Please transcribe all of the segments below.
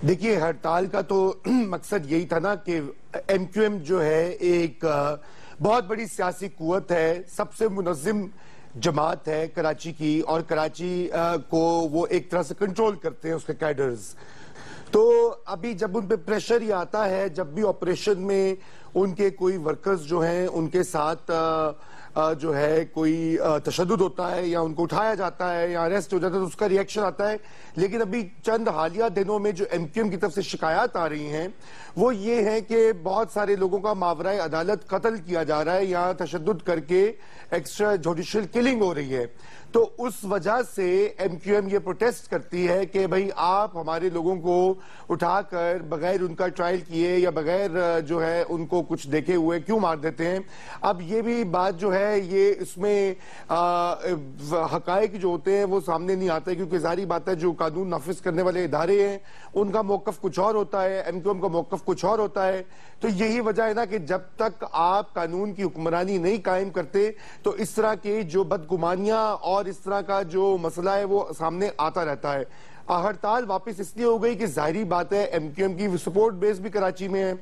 دیکھیے ہڑتال کا تو مقصد یہی تھا نا کہ ایم کیو ایم جو ہے ایک بہت بڑی سیاسی قوت ہے، سب سے منظم جماعت ہے کراچی کی، اور کراچی کو وہ ایک طرح سے کنٹرول کرتے ہیں اس کے کیڈرز. تو ابھی جب ان پہ پریشر یہ آتا ہے، جب بھی آپریشن میں ان کے کوئی ورکرز جو ہیں ان کے ساتھ جو ہے کوئی تشدد ہوتا ہے یا ان کو اٹھایا جاتا ہے یا اریسٹ ہو جاتا ہے تو اس کا ریئیکشن آتا ہے. لیکن ابھی چند حالیہ دنوں میں جو ایم کیو ایم کی طرف سے شکایات آ رہی ہیں وہ یہ ہے کہ بہت سارے لوگوں کا ماورائے عدالت قتل کیا جا رہا ہے یا تشدد کر کے ایکسٹرا جوڈیشل کلنگ ہو رہی ہے. تو اس وجہ سے ایم کیو ایم یہ پروٹیسٹ کرتی ہے کہ بھئی آپ ہمارے لوگوں کو اٹھا کر بغیر ان کا ٹرائل کیے یا بغیر جو ہے ان کو کچھ دیکھے ہوئے کیوں مار دیتے ہیں. اب یہ بھی بات جو ہے یہ اس میں حقائق جو ہوتے ہیں وہ سامنے نہیں آتے، کیونکہ ظاہری بات ہے جو قانون نافذ کرنے والے ادارے ہیں ان کا موقف کچھ اور ہوتا ہے، ایم کیو ایم کا موقف کچھ اور ہوتا ہے. تو یہی وجہ ہے نا کہ جب تک آپ قانون کی حکمرانی نہیں قائم کرتے تو اس طرح کی جو بدگمانیاں اور اس طرح کا جو مسئلہ ہے وہ سامنے آتا رہتا ہے. ہڑتال واپس اس لیے ہو گئی کہ ظاہری بات ہے ایم کیو ایم کی سپورٹ بیس بھی کراچی میں ہے.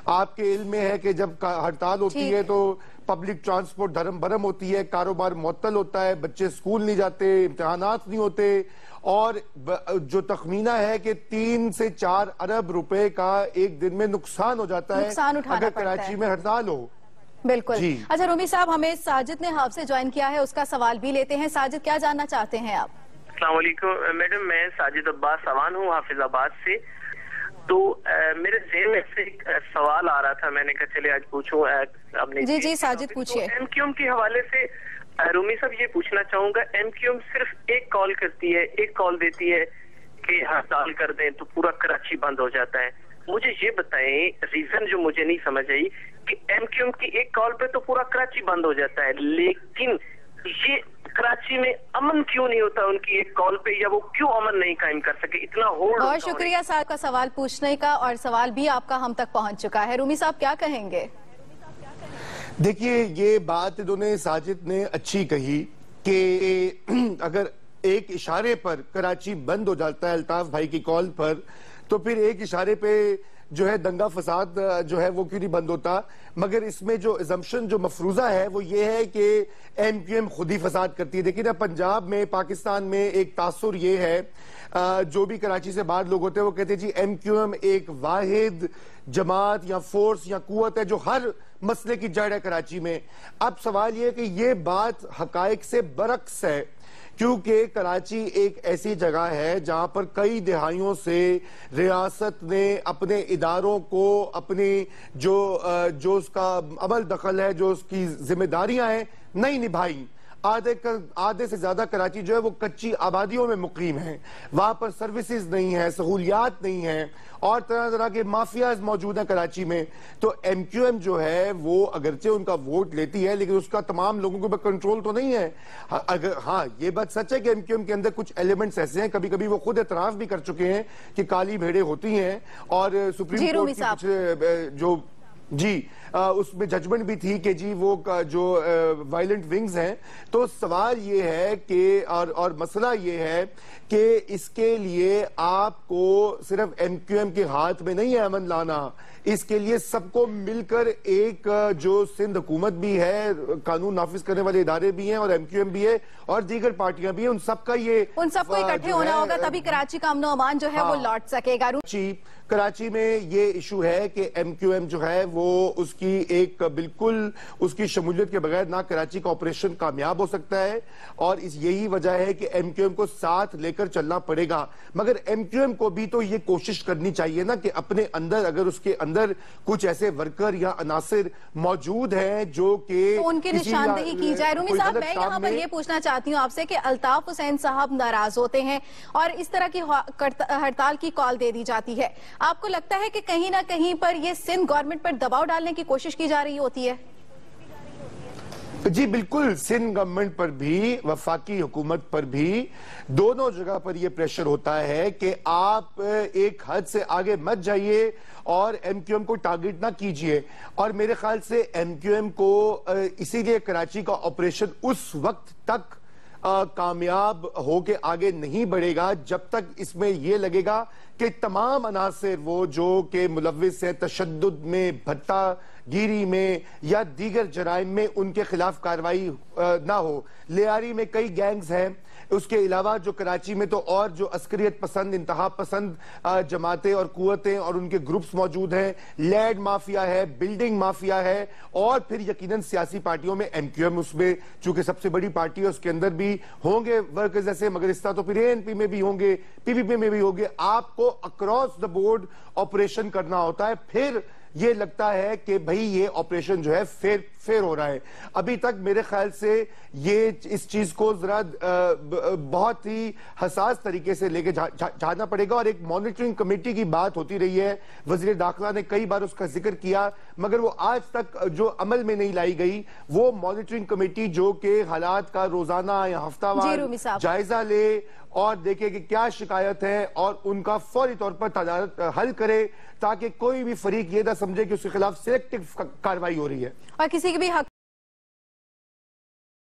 آپ کے علم میں ہے کہ جب ہڑتال ہوتی ہے تو پبلک ٹرانسپورٹ دھرم برم ہوتی ہے، کاروبار معطل ہوتا ہے، بچے سکول نہیں جاتے، امتحانات نہیں ہوتے، اور جو تخمینہ ہے کہ 3 سے 4 ارب روپے کا ایک دن میں نقصان ہو جاتا ہے اگر کراچی میں ہڑتال ہو. بالکل. اچھا رومی صاحب، ہمیں ساجد نے آپ سے جوائن کیا ہے، اس کا سوال بھی لیتے ہیں. ساجد، کیا جاننا چاہتے ہیں آپ؟ السلام علیکم میڈم، میں ساجد عباس سوان ہوں حافظ آباد سے. تو میرے ذہن میں سے ایک سوال آ رہا تھا، میں نے کہا چلے آج پوچھوں. جی ساجد پوچھئے. ایم کیو ایم کے حوالے سے رومی صاحب یہ پوچھنا چاہوں گا، ایم کیو ایم صرف ایک کال کرتی ہے، ایک کال دیتی ہے کہ ہڑتال کر دیں تو پورا کراچی بند ہو جاتا ہے. مجھے یہ بتائیں ریزن جو مجھے نہیں سمجھ آئی کہ ایم کیو ایم کی ایک کال پہ تو پورا کراچی بند ہو جاتا ہے، لیکن یہ کراچی میں امن کیوں نہیں ہوتا ان کی ایک کال پہ، یا وہ کیوں امن نہیں قائم کر سکے؟ اتنا ہولڈ. بہت شکریہ صاحب کا سوال پوچھنے کا، اور سوال بھی آپ کا ہم تک پہنچ چکا ہے. رومی صاحب کیا کہیں گے؟ دیکھیے یہ بات انہوں نے ساجد نے اچھی کہی کہ اگر ایک اشارے پر کراچی بند ہو جاتا ہے الطاف بھائی کی کال پر، تو پھر ایک اشارے پہ جو ہے دنگا فساد جو ہے وہ کیوں نہیں بند ہوتا. مگر اس میں جو اسمپشن جو مفروضہ ہے وہ یہ ہے کہ ایم کیو ایم خود ہی فساد کرتی ہے. دیکھیں نا پنجاب میں، پاکستان میں ایک تاثر یہ ہے، جو بھی کراچی سے باہر لوگ ہوتے ہیں وہ کہتے ہیں جی ایم کیو ایم ایک واحد جماعت یا فورس یا قوت ہے جو ہر مسئلے کی جڑ ہے کراچی میں. اب سوال یہ ہے کہ یہ بات حقائق سے برعکس ہے، کیونکہ کراچی ایک ایسی جگہ ہے جہاں پر کئی دہائیوں سے ریاست نے اپنے اداروں کو اپنی جو اس کا عمل دخل ہے، جو اس کی ذمہ داریاں ہیں، نہیں نبھائی. آدھے سے زیادہ کراچی جو ہے وہ کچی آبادیوں میں مقیم ہیں، وہاں پر سروسز نہیں ہیں، سہولیات نہیں ہیں، اور طرح طرح کے مافیاز موجود ہیں کراچی میں. تو ایم کیو ایم جو ہے وہ اگرچہ ان کا ووٹ لیتی ہے لیکن اس کا تمام لوگوں کے اوپر کنٹرول تو نہیں ہے. ہاں یہ بات سچ ہے کہ ایم کیو ایم کے اندر کچھ ایلیمنٹس ایسے ہیں، کبھی کبھی وہ خود اعتراف بھی کر چکے ہیں کہ کالی بھیڑیں ہوتی ہیں، اور سپریم کورٹ کی کچھ جو اس میں ججمنٹ بھی تھی کہ جی وہ جو وائلنٹ ونگز ہیں. تو سوال یہ ہے کہ اور مسئلہ یہ ہے کہ اس کے لیے آپ کو صرف ایم کیو ایم کے ہاتھ میں نہیں ہے امن لانا، اس کے لیے سب کو مل کر ایک جو سندھ حکومت بھی ہے، قانون نافذ کرنے والے ادارے بھی ہیں، اور ایم کیو ایم بھی ہے اور دیگر پارٹیاں بھی ہیں، ان سب کو اکٹھے ہونا ہوگا، تبھی کراچی کا امن و امان جو ہے وہ لوٹ سکے گا. کراچی میں یہ ایشو ہے کہ ایم کیو ایم جو ہے وہ اس کی ایک بالکل اس کی شمولیت کے بغیر نہ کراچی کا آپریشن کامیاب ہو سکتا ہے، اور یہی وجہ ہے کہ ایم کیو ایم کو ساتھ لے کر چلنا پڑے گا. مگر ایم کیو ایم کو بھی تو یہ کوشش کرنی چاہیے نا کہ اپنے اندر اگر اس کے اندر کچھ ایسے ورکر یا عناصر موجود ہیں جو کہ ان کی نشاندہی کی جائے. رومی صاحب میں یہاں پر یہ پوچھنا چاہتی ہوں آپ سے کہ الطاف حسین صاحب ناراض ہوتے ہیں اور اس طرح کی ہڑتال کی کال دے دی جاتی ہے، آپ کو لگتا ہے کہ کہیں نہ کہیں پر یہ سندھ گورنمنٹ پر دباؤ ڈالنے کی کوشش کی جا رہی ہوتی ہے؟ جی بالکل، سندھ گورنمنٹ پر بھی وفاقی حکومت پر بھی دونوں جگہ پر یہ پریشر ہوتا ہے کہ آپ ایک حد سے آگے مت جائیے اور ایم کیو ایم کو ٹارگٹ نہ کیجئے. اور میرے خیال سے ایم کیو ایم کو اسی لیے کراچی کا آپریشن اس وقت تک کامیاب ہو کے آگے نہیں بڑھے گا جب تک اس میں یہ لگے گا کہ تمام عناصر وہ جو کہ ملوث ہیں تشدد میں، بھٹا گیری میں یا دیگر جرائم میں، ان کے خلاف کارروائی نہ ہو۔ لیاری میں کئی گینگز ہیں، اس کے علاوہ جو کراچی میں تو اور جو عسکریت پسند، انتہا پسند جماعتیں اور قوتیں اور ان کے گروپس موجود ہیں، لینڈ مافیا ہے، بلڈنگ مافیا ہے، اور پھر یقیناً سیاسی پارٹیوں میں ایم کیو ایم اس میں چونکہ سب سے بڑی پارٹی ہے، اس کے اندر بھی ہوں گے ورکرز ایسے، مگر اس طرح تو پھر اے این پی میں بھی ہوں گے، پی پی پی میں بھی ہوں گے۔ آپ کو اکراس دا بورڈ آپریشن کرنا ہوتا ہے، پھر یہ لگتا ہے کہ بھئی یہ آپریشن جو ہے فیر ہو رہا ہے۔ ابھی تک میرے خیال سے یہ اس چیز کو ذرا بہت ہی حساس طریقے سے لے کے جانا پڑے گا، اور ایک مانیٹرنگ کمیٹی کی بات ہوتی رہی ہے، وزیر داخلہ نے کئی بار اس کا ذکر کیا، مگر وہ آج تک جو عمل میں نہیں لائی گئی، وہ مانیٹرنگ کمیٹی جو کہ حالات کا روزانہ یا ہفتہ وار جائزہ لے اور دیکھے کہ کیا شکایت ہے اور ان کا فوری طور پر حل کرے، تاکہ کوئی بھی فریق یہ نہ سمجھے کہ اس کے خلاف سلیکٹو کارروائی ہو رہی ہے اور کسی کے بھی حق